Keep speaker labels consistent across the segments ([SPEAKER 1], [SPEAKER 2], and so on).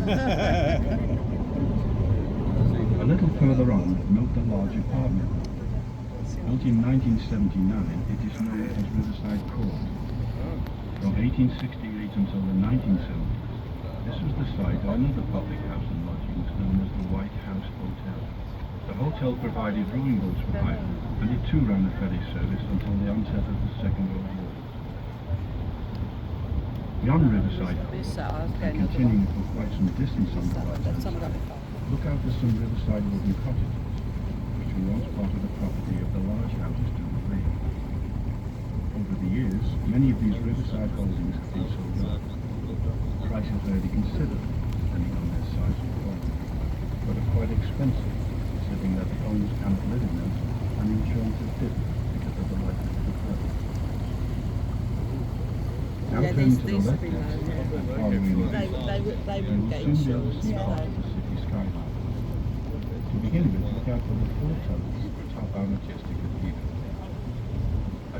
[SPEAKER 1] A little further on, note the large apartment. Built in 1979, it is known as Riverside Court. From 1868 until the 1970s, this was the site of another public house and lodgings known as the White House Hotel. The hotel provided rowing boats for hire, and it too ran a ferry service until the onset of the Second World War. Beyond Riverside Court, and continuing for quite some distance on the right-hand side, look out for some riverside wooden cottages, which were once part of the property of the large houses to the rear. Over the years, many of these riverside holdings have been sold off. Prices vary considerably, depending on their size and quality, but are quite expensive, considering that the owners cannot live in them, and insurance is different because of the life of the flood. Now turning to the left-hand side and following the east,
[SPEAKER 2] they
[SPEAKER 1] you
[SPEAKER 2] would
[SPEAKER 1] will
[SPEAKER 2] get
[SPEAKER 1] soon be able to
[SPEAKER 2] insurance.
[SPEAKER 1] see part of the city skyline. To begin with, look out for the four towers atop our majestic cathedral.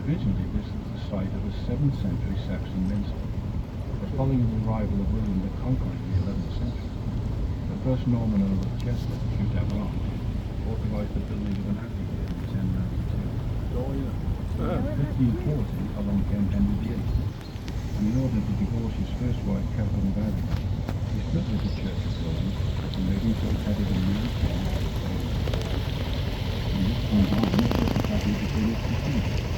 [SPEAKER 1] Originally, this was the site of a 7th century Saxon minster, but following the arrival of William the Conqueror in the 11th century, the first Norman Earl of Chester, Hugh d'Avranches, authorised the building of an abbey in 1092. In 1540, along came Henry VIII, and in order to divorce his first wife, Catherine of Aragon, he split with the Church of Rome and made himself head of the newly formed Church of Rome. From this point on, Chester Abbey became its cathedral.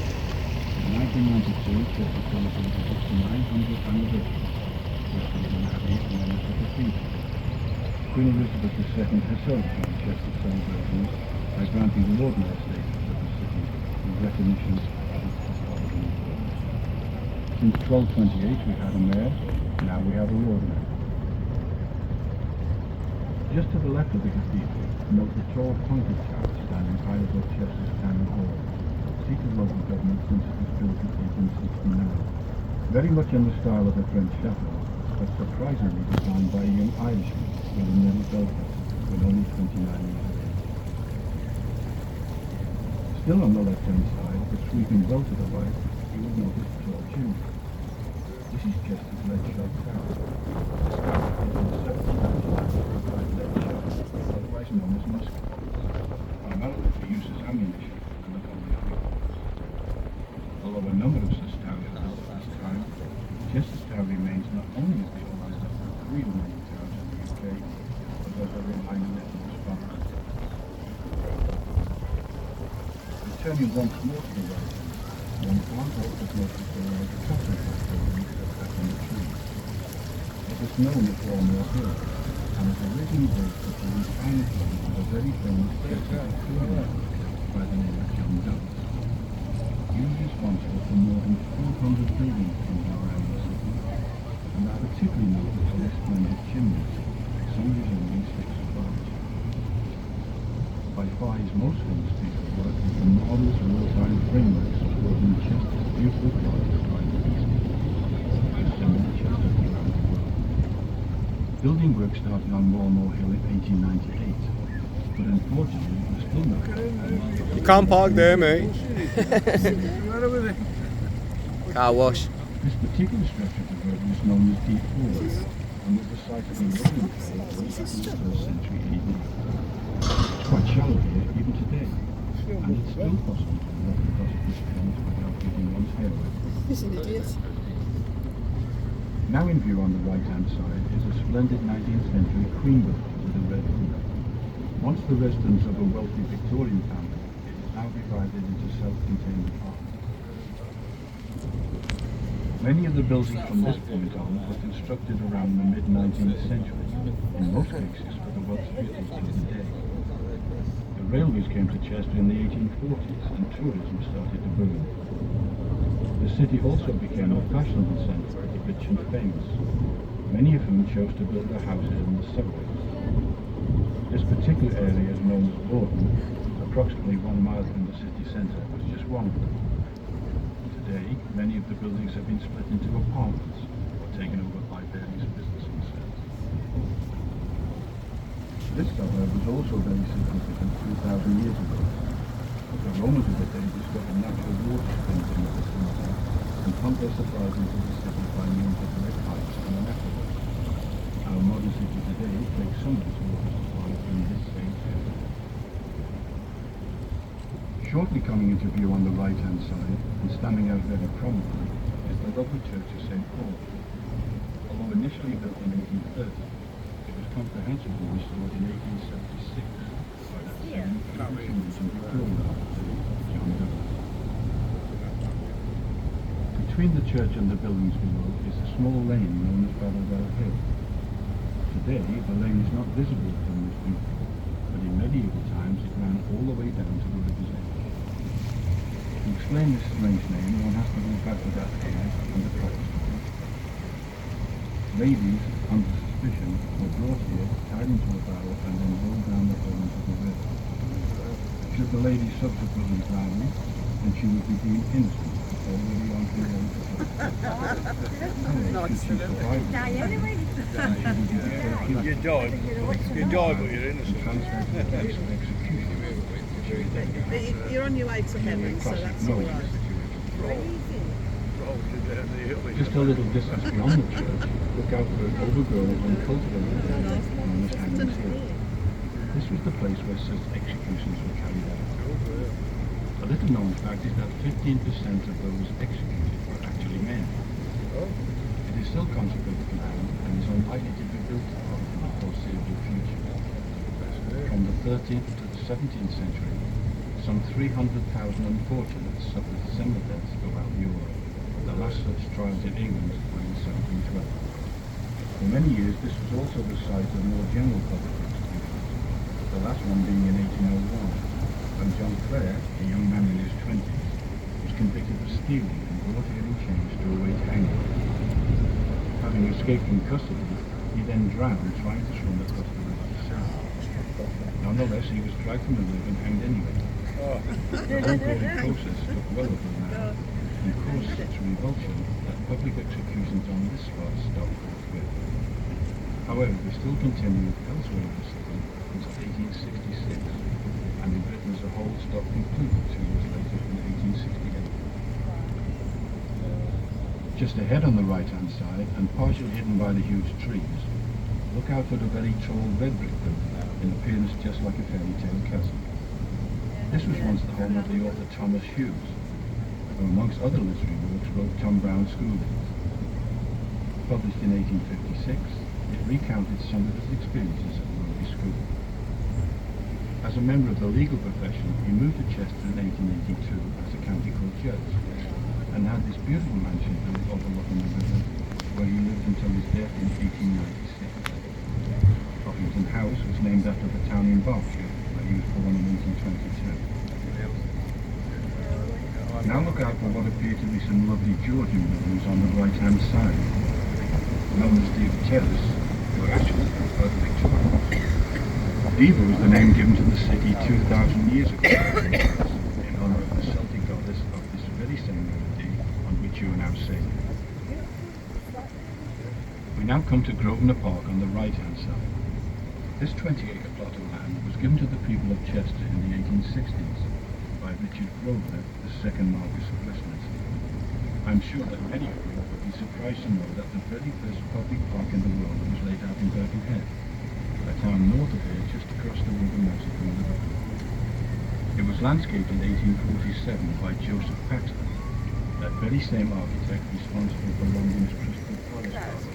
[SPEAKER 1] In 1992, Chester celebrated its 900th anniversary, first as an abbey and then as a cathedral. Queen Elizabeth II herself joined Chester's celebrations by granting the ordinary status of the city in recognition of its historical importance. Since 1228 we had a mayor, now we have a lord mayor. Just to the left of the cathedral, note the tall pointed tower standing high above Chester's Town Hall, seat of local government since it was built in 1869. Very much in the style of a French chateau, but surprisingly designed by a young Irishman, William Neville Belfast, when only 29 years of age. Still on the left-hand side, but sweeping well to the right, you will notice tall chimneys. This is Chester's Lead Shot Tower. Otherwise known as musket balls, primarily for use as ammunition and the bombing of rifles. Although a number of such towers were built at this time, Chester's Tower remains not only as the oldest of the three remaining towers in the UK, but as a reminder of its spire. Returning once more to the right, one can't help but notice the large cotton building set back in the trees. It was known as Walmore Hill, and was originally built to the final plan of a very famous Chester Victorian by the name of John Doe. He was responsible for more than 400 buildings around the city, and are particularly noted for their splendid chimneys, some resembling sticks of barge. By far his most famous piece of work is the marvellous wartime framework supporting Chester's beautiful project by the east, assembling Chester around the world. Building work started on Walmore Hill in 1898, but unfortunately it was still not.
[SPEAKER 3] You can't park there, mate. Car wash.
[SPEAKER 1] This particular stretch of the road is known as Deep Forward, and was the site of a rolling trail built in the 1st century AD. It's quite shallow here even today, and it's still possible to walk across this point without getting one's hair wet.
[SPEAKER 2] He's an idiot.
[SPEAKER 1] Now in view on the right-hand side is a splendid 19th century Queen building with a red roof. Once the residence of a wealthy Victorian family, it is now divided into self-contained apartments. Many of the buildings from this point on were constructed around the mid-19th century, in most cases for the wealthiest of the day. The railways came to Chester in the 1840s and tourism started to boom. The city also became a fashionable centre for the rich and famous, many of whom chose to build their houses in the suburbs. This particular area is known as Borden, approximately 1 mile from the city centre, was just one of them. Today, many of the buildings have been split into apartments or taken over by various business concerns. This suburb was also very significant 2,000 years ago. The Romans of the day discovered natural water springs in the vicinity and pumped their supplies into the city by means of lead pipes and an aqueduct. Our modern city today tunnels August supplied in this same area. Shortly coming into view on the right-hand side, and standing out very prominently, is the lovely Church of St. Paul. Although initially built in 1830, it was comprehensively restored in 1876 by that same Victorian architect, John Douglas. Between the church and the buildings below is a small lane known as Barbadell Hill. Today, the lane is not visible from this view, but in medieval times it ran all the way down to the river's edge. To explain this strange name, one has to go back to that era and the track story. Ladies, under suspicion, were brought here, tied into a barrel, and then rolled down the hill into the river. Should the lady subsequently drown, then she would be deemed innocent, already on her way to should she survive,
[SPEAKER 2] You died, but you're innocent.
[SPEAKER 1] transferred to the place of execution.
[SPEAKER 4] But you're on your way to heaven, so that's all right.
[SPEAKER 1] Just a little distance beyond the church, look out for an overgrown and cultivated area known as Hangman's Hill. This was the place where such executions were carried out. A little known fact is that 15% of those executed were actually men. It is still consecrated land and is unlikely to be built upon in the foreseeable future. From the 13th to the 17th century, some 300,000 unfortunates suffered similar deaths throughout Europe. The last such trials in England were in 1712. For many years this was also the site of more general public executions, the last one being in 1801, when John Clare, a young man in his 20s, was convicted of stealing and brought here in chains to await hanging. Having escaped from custody, he then drowned trying to swim across the river to South. Nonetheless, he was dragged from the river and hanged anyway. The ongoing process took well over an hour and caused such revulsion that public executions on this spot stopped forthwith. However, they still continued elsewhere in the city until 1866, and in Britain as a whole stopped completely 2 years later in 1868. Just ahead on the right-hand side, and partially hidden by the huge trees, look out for the very tall red brick building in appearance just like a fairy tale castle. This was once the home of the author Thomas Hughes, who amongst other literary works wrote Tom Brown's School Days. Published in 1856, it recounted some of his experiences at Rugby School. As a member of the legal profession, he moved to Chester in 1882 as a county court judge, and had this beautiful mansion built overlooking the river, where he lived until his death in 1896. Buffington House was named after the town in Berkshire, where he was born in 1822. Now look out for what appear to be some lovely Georgian buildings on the right-hand side, known as the Terrace, who are actually Victorians. Diva was the name given to the city 2,000 years ago in honour of the Celtic goddess of this very same melody on which you are now sailing. We now come to Grosvenor Park on the right-hand side. This 20-acre plot of land was given to the people of Chester in the 1860s by Richard Grosvenor, the second Marquess of Westminster. I'm sure that many of you would be surprised to know that the very first public park in the world was laid out in Birkenhead, a town north of here just across the river Mersey from Liverpool. It was landscaped in 1847 by Joseph Paxton, that very same architect responsible for London's Crystal Palace Palace,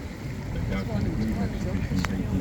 [SPEAKER 1] laid out for the Grave Exhibition in